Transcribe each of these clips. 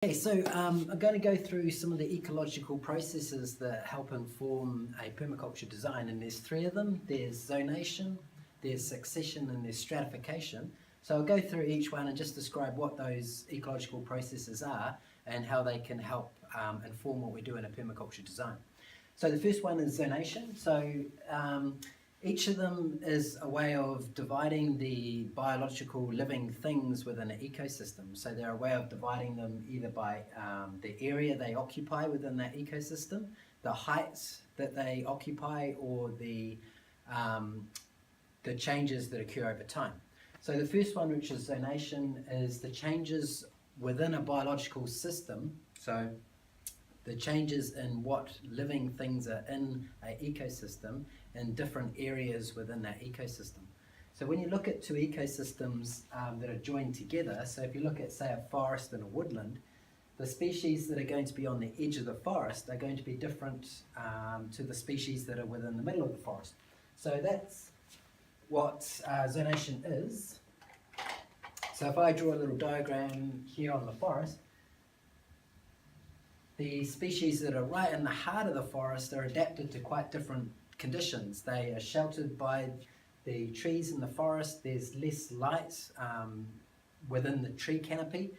Okay, so I'm going to go through some of the ecological processes that help inform a permaculture design, and there's three of them. There's zonation, there's succession, and there's stratification. So I'll go through each one and just describe what those ecological processes are and how they can help inform what we do in a permaculture design. So the first one is zonation. So each of them is a way of dividing the biological living things within an ecosystem. So they're a way of dividing them either by the area they occupy within that ecosystem, the heights that they occupy, or the changes that occur over time. So the first one, which is zonation, is the changes within a biological system. So the changes in what living things are in an ecosystem in different areas within that ecosystem. So when you look at two ecosystems that are joined together, so if you look at, say, a forest and a woodland, the species that are going to be on the edge of the forest are going to be different to the species that are within the middle of the forest. So that's what zonation is. So if I draw a little diagram here on the forest, the species that are right in the heart of the forest are adapted to quite different conditions. They are sheltered by the trees in the forest. There's less light within the tree canopy.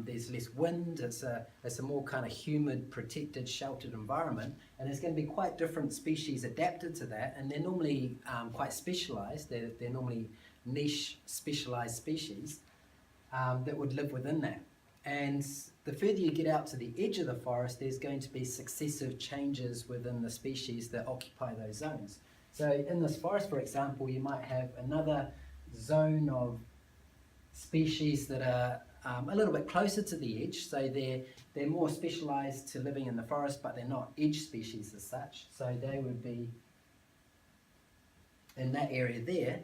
There's less wind. It's a more kind of humid, protected, sheltered environment. And there's going to be quite different species adapted to that. And they're normally quite specialized. They're normally niche, specialized species that would live within that. And the further you get out to the edge of the forest, there's going to be successive changes within the species that occupy those zones. So in this forest, for example, you might have another zone of species that are a little bit closer to the edge. So they're more specialized to living in the forest, but they're not edge species as such. So they would be in that area there.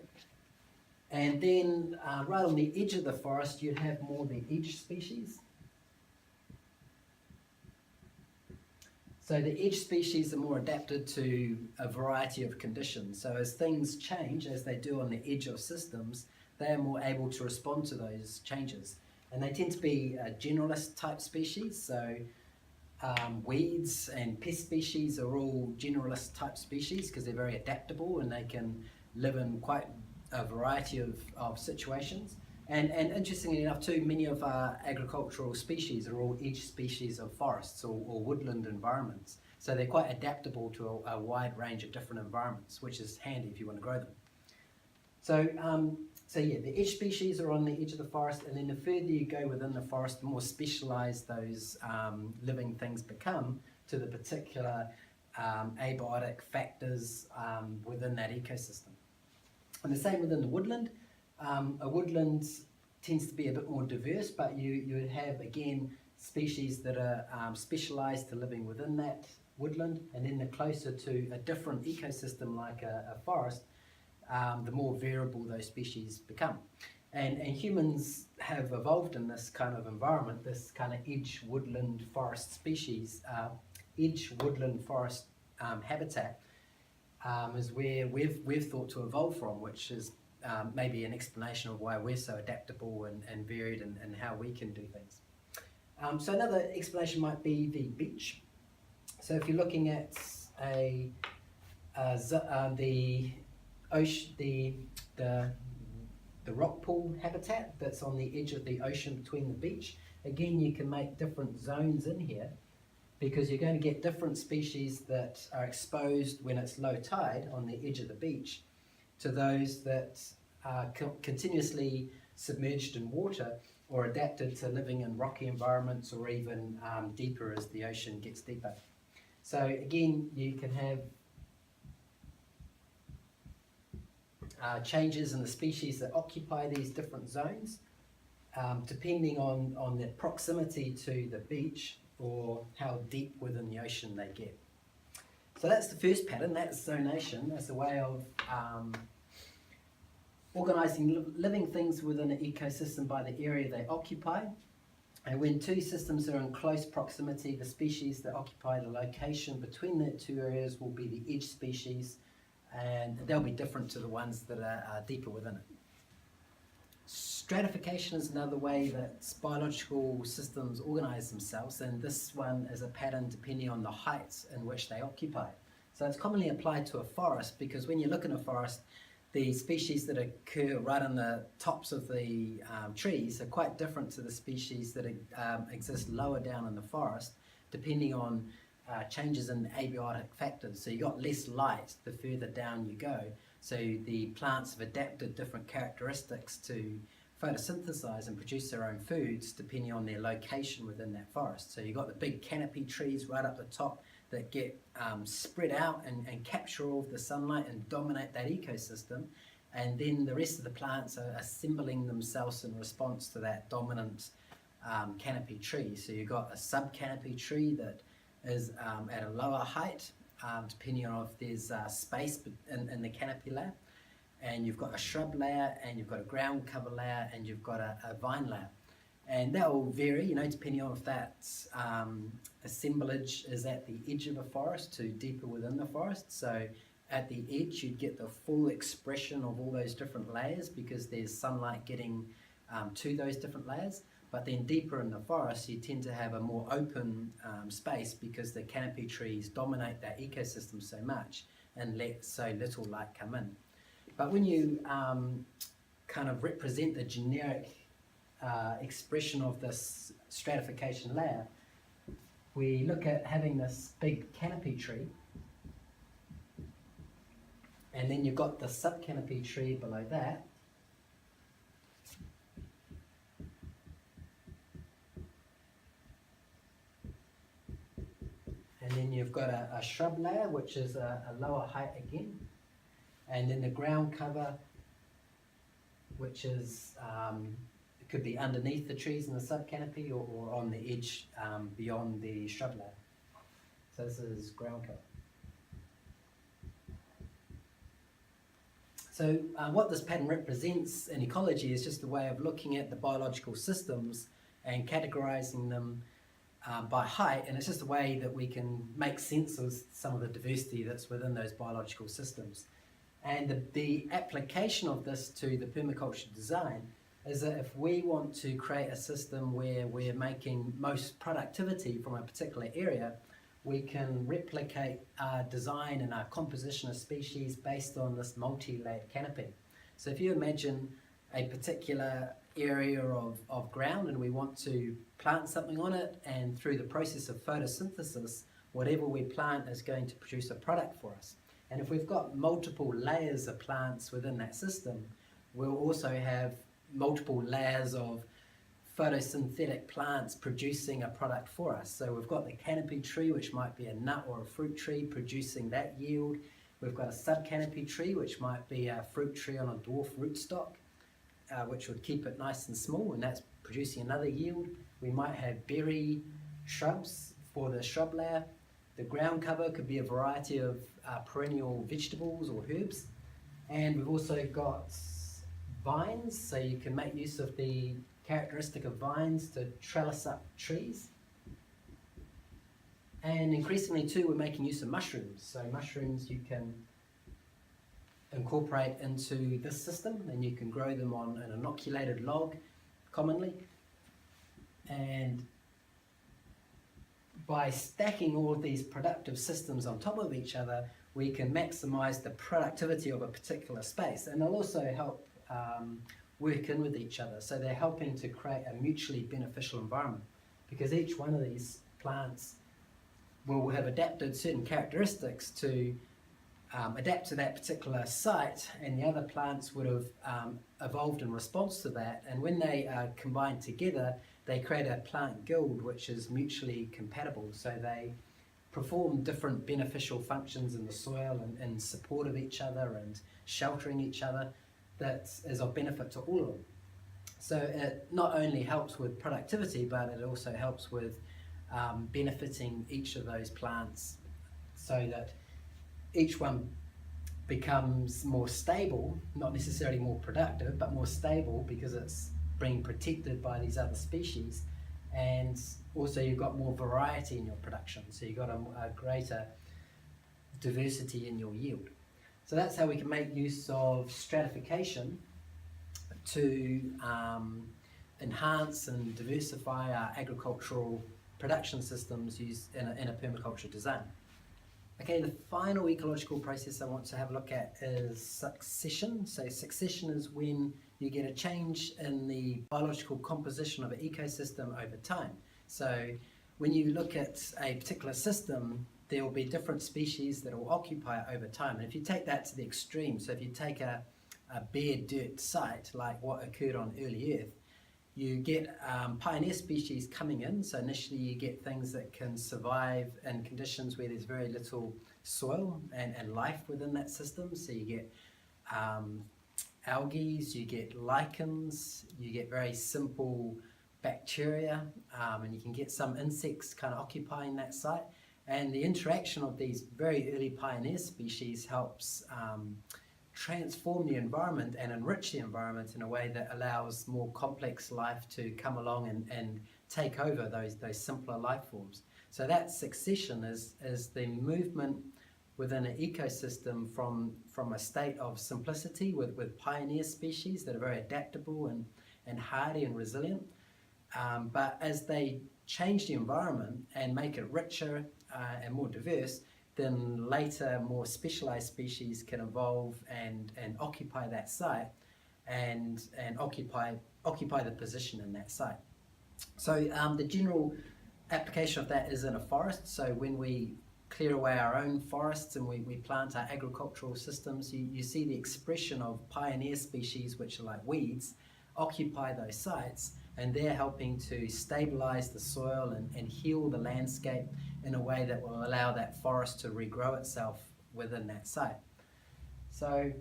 And then right on the edge of the forest, you'd have more the edge species. So the edge species are more adapted to a variety of conditions. So as things change, as they do on the edge of systems, they are more able to respond to those changes. And they tend to be generalist type species. So weeds and pest species are all generalist type species because they're very adaptable and they can live in quite a variety of situations. And interestingly enough too, many of our agricultural species are all edge species of forests or woodland environments. So they're quite adaptable to a wide range of different environments, which is handy if you want to grow them. So yeah, the edge species are on the edge of the forest, and then the further you go within the forest, the more specialized those living things become to the particular abiotic factors within that ecosystem. And the same within the woodland. A woodland tends to be a bit more diverse, but you would have, again, species that are specialized to living within that woodland, and then the closer to a different ecosystem like a forest, the more variable those species become. And humans have evolved in this kind of environment, this kind of edge woodland forest species, edge woodland forest habitat is where we've thought to evolve from, which is maybe an explanation of why we're so adaptable and varied and how we can do things. So another explanation might be the beach. So if you're looking at the rock pool habitat that's on the edge of the ocean between the beach, again you can make different zones in here because you're going to get different species that are exposed when it's low tide on the edge of the beach to those that are continuously submerged in water or adapted to living in rocky environments or even deeper as the ocean gets deeper. So again, you can have changes in the species that occupy these different zones depending on their proximity to the beach or how deep within the ocean they get. So that's the first pattern, that's zonation. That's a way of organising living things within an ecosystem by the area they occupy. And when two systems are in close proximity, the species that occupy the location between the two areas will be the edge species, and they'll be different to the ones that are deeper within it. Stratification is another way that biological systems organize themselves, and this one is a pattern depending on the heights in which they occupy. So it's commonly applied to a forest, because when you look in a forest, the species that occur right on the tops of the trees are quite different to the species that exist lower down in the forest, depending on changes in abiotic factors. So you got less light the further down you go. So the plants have adapted different characteristics to photosynthesize and produce their own foods depending on their location within that forest. So you've got the big canopy trees right up the top that get spread out and capture all of the sunlight and dominate that ecosystem, and then the rest of the plants are assembling themselves in response to that dominant canopy tree. So you've got a sub-canopy tree that is at a lower height, depending on if there's space in the canopy layer, and you've got a shrub layer, and you've got a ground cover layer, and you've got a vine layer. And that will vary, depending on if that assemblage is at the edge of a forest to deeper within the forest. So at the edge, you'd get the full expression of all those different layers because there's sunlight getting to those different layers. But then deeper in the forest, you tend to have a more open space because the canopy trees dominate that ecosystem so much and let so little light come in. But when you kind of represent the generic expression of this stratification layer, we look at having this big canopy tree, and then you've got the sub-canopy tree below that, and then you've got a shrub layer, which is a lower height again, and then the ground cover, which is it could be underneath the trees in the sub-canopy or on the edge beyond the shrub layer. So this is ground cover. So what this pattern represents in ecology is just a way of looking at the biological systems and categorizing them by height, and it's just a way that we can make sense of some of the diversity that's within those biological systems. And the application of this to the permaculture design is that if we want to create a system where we're making most productivity from a particular area, we can replicate our design and our composition of species based on this multi-layered canopy. So if you imagine a particular area of ground and we want to plant something on it, and through the process of photosynthesis, whatever we plant is going to produce a product for us. And if we've got multiple layers of plants within that system, we'll also have multiple layers of photosynthetic plants producing a product for us. So we've got the canopy tree, which might be a nut or a fruit tree, producing that yield. We've got a sub-canopy tree, which might be a fruit tree on a dwarf rootstock, which would keep it nice and small, and that's producing another yield. We might have berry shrubs for the shrub layer. The ground cover could be a variety of perennial vegetables or herbs. And we've also got vines, so you can make use of the characteristic of vines to trellis up trees. And increasingly too, we're making use of mushrooms. So mushrooms you can incorporate into this system, and you can grow them on an inoculated log commonly. And by stacking all of these productive systems on top of each other, we can maximize the productivity of a particular space, and they'll also help work in with each other. So they're helping to create a mutually beneficial environment, because each one of these plants will have adapted certain characteristics to adapt to that particular site, and the other plants would have evolved in response to that. And when they are combined together, they create a plant guild which is mutually compatible. So they perform different beneficial functions in the soil and in support of each other and sheltering each other that is of benefit to all of them. So it not only helps with productivity, but it also helps with benefiting each of those plants, so that each one becomes more stable, not necessarily more productive, but more stable because it's being protected by these other species. And also you've got more variety in your production, so you've got a greater diversity in your yield. So that's how we can make use of stratification to enhance and diversify our agricultural production systems used in a permaculture design. Okay, the final ecological process I want to have a look at is succession. So succession is when you get a change in the biological composition of an ecosystem over time. So when you look at a particular system, there will be different species that will occupy it over time. And if you take that to the extreme, so if you take a bare dirt site like what occurred on early Earth, you get pioneer species coming in. So initially you get things that can survive in conditions where there's very little soil and life within that system. So you get algae, you get lichens, you get very simple bacteria, and you can get some insects kind of occupying that site. And the interaction of these very early pioneer species helps transform the environment and enrich the environment in a way that allows more complex life to come along and take over those simpler life forms. So that succession is the movement within an ecosystem from a state of simplicity with pioneer species that are very adaptable and hardy and resilient. But as they change the environment and make it richer and more diverse, then later more specialized species can evolve and occupy that site and occupy the position in that site. So the general application of that is in a forest. So when we clear away our own forests and we plant our agricultural systems, you see the expression of pioneer species, which are like weeds, occupy those sites, and they're helping to stabilize the soil and heal the landscape in a way that will allow that forest to regrow itself within that site. So,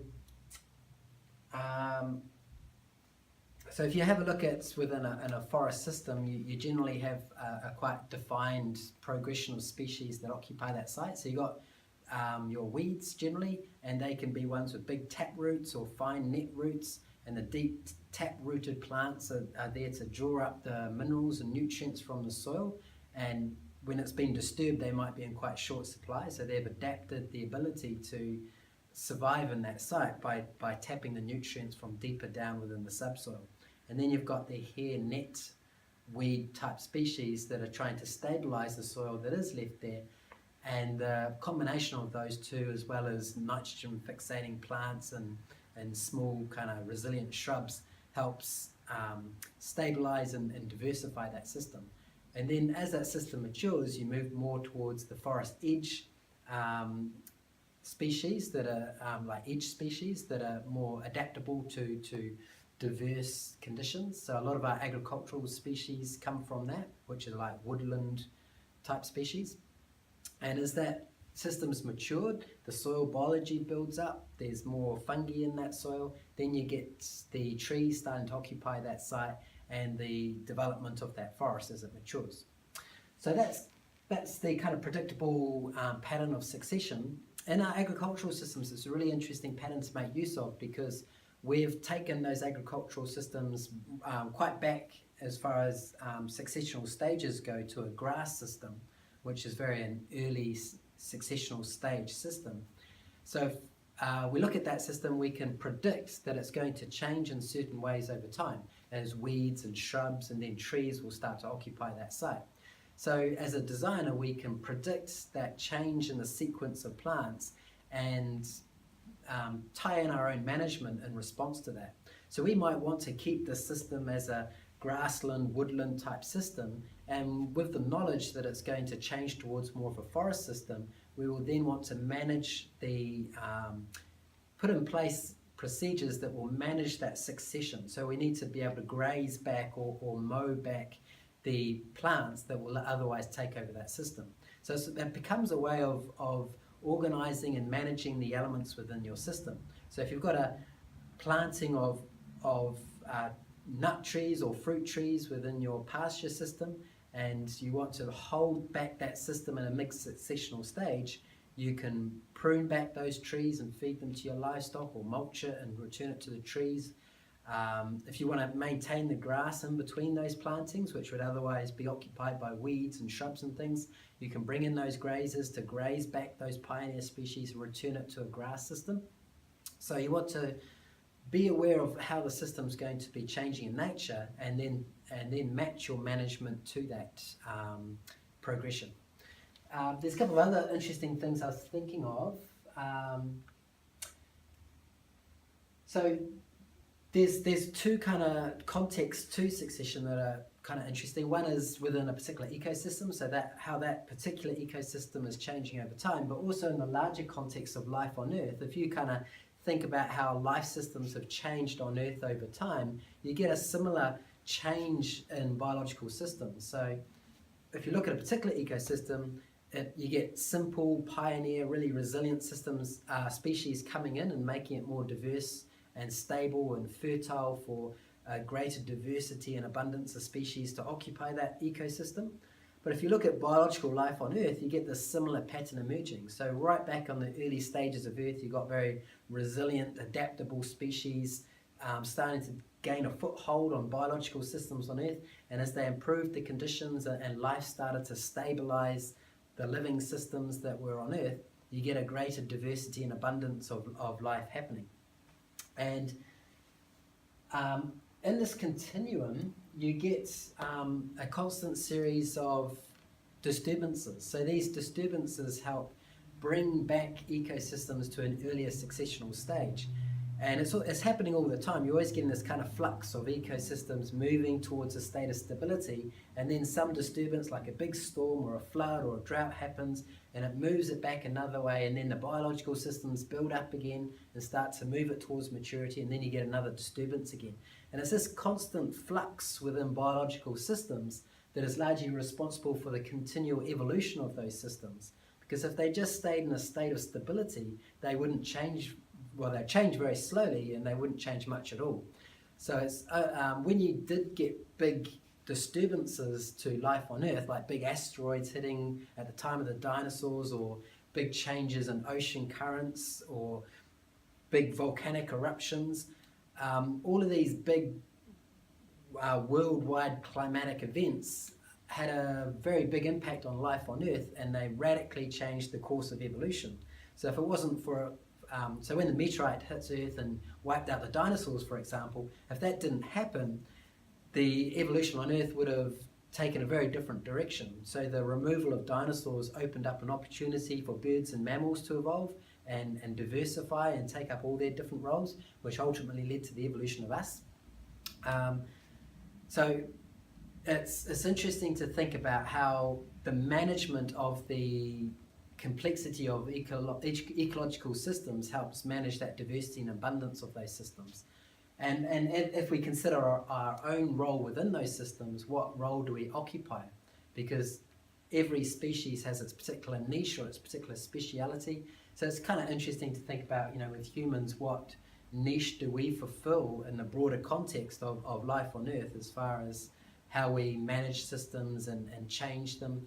so if you have a look at within a forest system, you generally have a quite defined progression of species that occupy that site. So you've got your weeds generally, and they can be ones with big tap roots or fine net roots, and the deep tap-rooted plants are there to draw up the minerals and nutrients from the soil, and when it's been disturbed they might be in quite short supply, so they've adapted the ability to survive in that site by tapping the nutrients from deeper down within the subsoil. And then you've got the hair net weed type species that are trying to stabilize the soil that is left there, and the combination of those two, as well as nitrogen fixating plants and small kind of resilient shrubs, helps stabilize and diversify that system. And then as that system matures, you move more towards the forest edge species that are like edge species that are more adaptable to diverse conditions. So a lot of our agricultural species come from that, which are like woodland type species. And as that system's matured, the soil biology builds up, there's more fungi in that soil, then you get the trees starting to occupy that site and the development of that forest as it matures. So that's the kind of predictable pattern of succession. In our agricultural systems, it's a really interesting pattern to make use of, because we've taken those agricultural systems quite back as far as successional stages go to a grass system, which is very an early successional stage system. So if we look at that system, we can predict that it's going to change in certain ways over time, as weeds and shrubs and then trees will start to occupy that site. So as a designer, we can predict that change in the sequence of plants and tie in our own management in response to that. So we might want to keep the system as a grassland, woodland type system, and with the knowledge that it's going to change towards more of a forest system, we will then want to manage put in place procedures that will manage that succession. So we need to be able to graze back or mow back the plants that will otherwise take over that system. So that becomes a way of organizing and managing the elements within your system. So if you've got a planting of nut trees or fruit trees within your pasture system, and you want to hold back that system in a mixed successional stage, you can prune back those trees and feed them to your livestock, or mulch it and return it to the trees. If you want to maintain the grass in between those plantings, which would otherwise be occupied by weeds and shrubs and things, you can bring in those grazers to graze back those pioneer species and return it to a grass system. So you want to be aware of how the system's going to be changing in nature, and then match your management to that progression. There's a couple of other interesting things I was thinking of. So there's two kind of contexts to succession that are kind of interesting. One is within a particular ecosystem, so that how that particular ecosystem is changing over time, but also in the larger context of life on Earth. If you kind of think about how life systems have changed on Earth over time, you get a similar change in biological systems. So if you look at a particular ecosystem, you get simple, pioneer, really resilient systems, species coming in and making it more diverse and stable and fertile for greater diversity and abundance of species to occupy that ecosystem. But if you look at biological life on Earth, you get this similar pattern emerging. So right back on the early stages of Earth, you got very resilient, adaptable species starting to gain a foothold on biological systems on Earth. And as they improved the conditions and life started to stabilize the living systems that were on Earth, you get a greater diversity and abundance of life happening. And in this continuum, you get a constant series of disturbances. So these disturbances help bring back ecosystems to an earlier successional stage. And it's happening all the time. You're always getting this kind of flux of ecosystems moving towards a state of stability, and then some disturbance like a big storm or a flood or a drought happens, and it moves it back another way, and then the biological systems build up again and start to move it towards maturity, and then you get another disturbance again. And it's this constant flux within biological systems that is largely responsible for the continual evolution of those systems. Because if they just stayed in a state of stability, they wouldn't change. Well, they change very slowly, and they wouldn't change much at all. So it's when you did get big disturbances to life on Earth, like big asteroids hitting at the time of the dinosaurs, or big changes in ocean currents, or big volcanic eruptions, all of these big worldwide climatic events had a very big impact on life on Earth, and they radically changed the course of evolution. So if it wasn't for so when the meteorite hits Earth and wiped out the dinosaurs, for example, if that didn't happen, the evolution on Earth would have taken a very different direction. So the removal of dinosaurs opened up an opportunity for birds and mammals to evolve and diversify and take up all their different roles, which ultimately led to the evolution of us. So it's interesting to think about how the management of the complexity of ecological systems helps manage that diversity and abundance of those systems. And if we consider our own role within those systems, what role do we occupy? Because every species has its particular niche or its particular speciality. So it's kind of interesting to think about, with humans, what niche do we fulfill in the broader context of life on Earth, as far as how we manage systems and change them.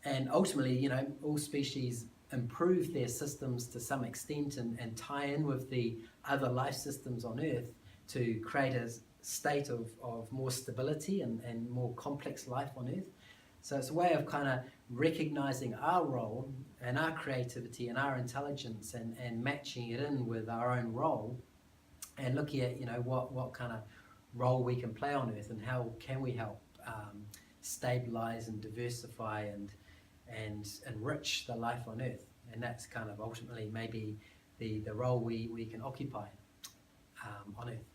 And ultimately, all species improve their systems to some extent and tie in with the other life systems on Earth to create a state of more stability and more complex life on Earth. So it's a way of kind of recognizing our role and our creativity and our intelligence and matching it in with our own role, and looking at what kind of role we can play on Earth and how can we help stabilize and diversify and enrich the life on Earth. And that's kind of ultimately maybe the role we can occupy on Earth.